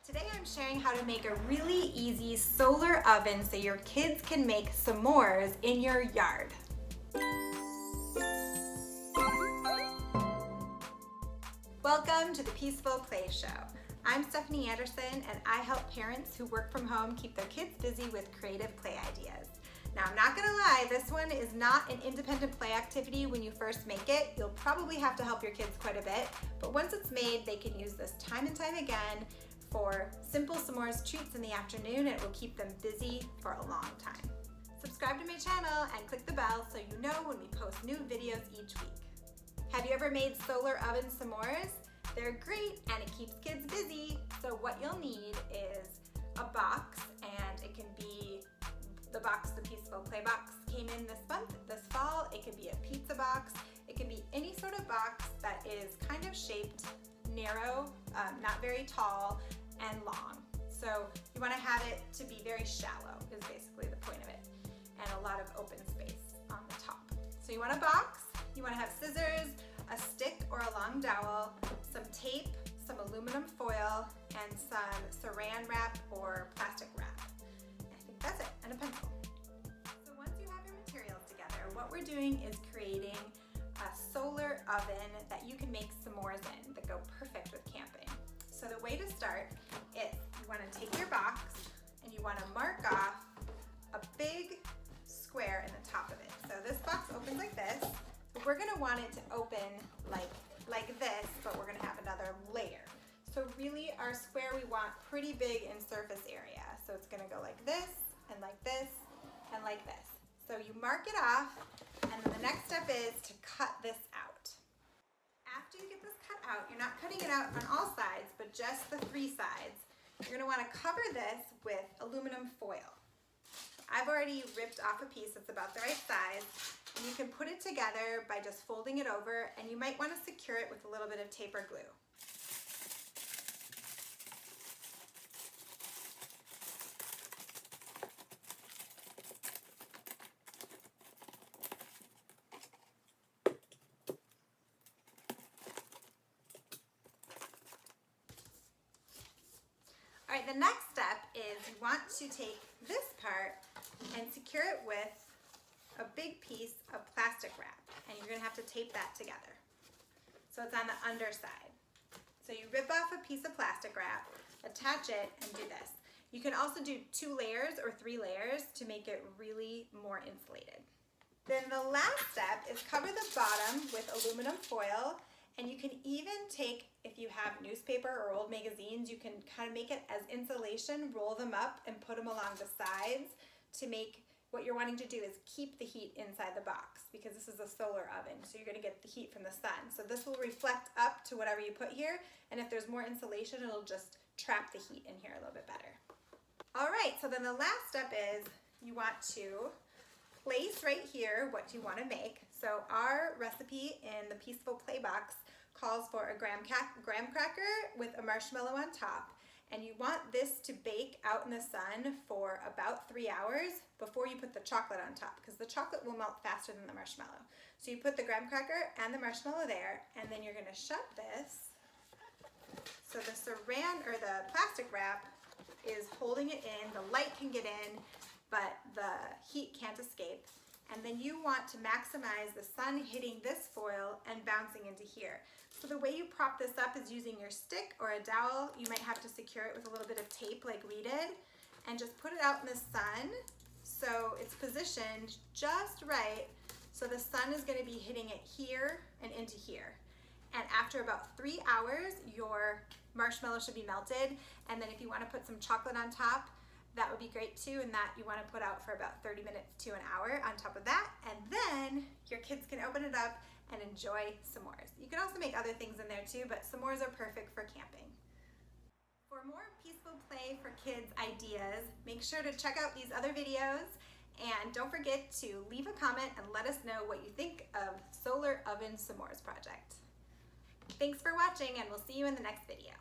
Today I'm sharing how to make a really easy solar oven so your kids can make s'mores in your yard. Welcome to the Peaceful Play Show. I'm Stephanie Anderson and I help parents who work from home keep their kids busy with creative play ideas. Now I'm not gonna lie, this one is not an independent play activity when you first make it. You'll probably have to help your kids quite a bit, but once it's made, they can use this time and time again for simple s'mores treats in the afternoon, and it will keep them busy for a long time. Subscribe to my channel and click the bell so you know when we post new videos each week. Have you ever made solar oven s'mores? They're great and it keeps kids busy. So what you'll need is a box, and it can be the box the Peaceful Play box came in this month, this fall. It can be a pizza box. It can be any sort of box that is kind of shaped narrow, not very tall, and long. So you want to have it to be very shallow is basically the point of it, and a lot of open space on the top. So you want a box, you want to have scissors, a stick or a long dowel, some tape, some aluminum foil, and some saran wrap or plastic wrap. I think that's it, and a pencil. So once you have your materials together, what we're doing is creating a solar oven that you can make s'mores in that go perfect with camping. So the way to start is you want to take your box and you want to mark off a big square in the top of it. So this box opens like this. But we're going to want it to open like this, but we're going to have another layer. So really our square we want pretty big in surface area. So it's going to go like this and like this and like this. So you mark it off, and then the next step is to cut this out. After you get this cut out, you're not cutting it out on all sides, but just the 3 sides. You're gonna wanna cover this with aluminum foil. I've already ripped off a piece that's about the right size, and you can put it together by just folding it over, and you might wanna secure it with a little bit of tape or glue. All right, the next step is you want to take this part and secure it with a big piece of plastic wrap, and you're gonna have to tape that together. So it's on the underside. So you rip off a piece of plastic wrap, attach it, and do this. You can also do 2 layers or 3 layers to make it really more insulated. Then the last step is cover the bottom with aluminum foil. And you can even take, if you have newspaper or old magazines, you can kind of make it as insulation, roll them up and put them along the sides to make, what you're wanting to do is keep the heat inside the box, because this is a solar oven, so you're gonna get the heat from the sun. So this will reflect up to whatever you put here, and if there's more insulation, it'll just trap the heat in here a little bit better. All right, so then the last step is you want to place right here what you want to make. So our recipe in the Peaceful Play box calls for a graham cracker with a marshmallow on top, and you want this to bake out in the sun for about 3 hours before you put the chocolate on top, because the chocolate will melt faster than the marshmallow. So you put the graham cracker and the marshmallow there, and then you're going to shut this so the saran or the plastic wrap is holding it in. The light can get in, but the heat can't escape. And then you want to maximize the sun hitting this foil and bouncing into here. So the way you prop this up is using your stick or a dowel. You might have to secure it with a little bit of tape like we did, and just put it out in the sun so it's positioned just right, so the sun is going to be hitting it here and into here. And after about 3 hours, your marshmallow should be melted, and then if you want to put some chocolate on top, that would be great too, and that you want to put out for about 30 minutes to an hour on top of that, and then your kids can open it up and enjoy s'mores. You can also make other things in there too, but s'mores are perfect for camping. For more Peaceful Play for Kids ideas, make sure to check out these other videos, and don't forget to leave a comment and let us know what you think of Solar Oven S'mores Project. Thanks for watching, and we'll see you in the next video.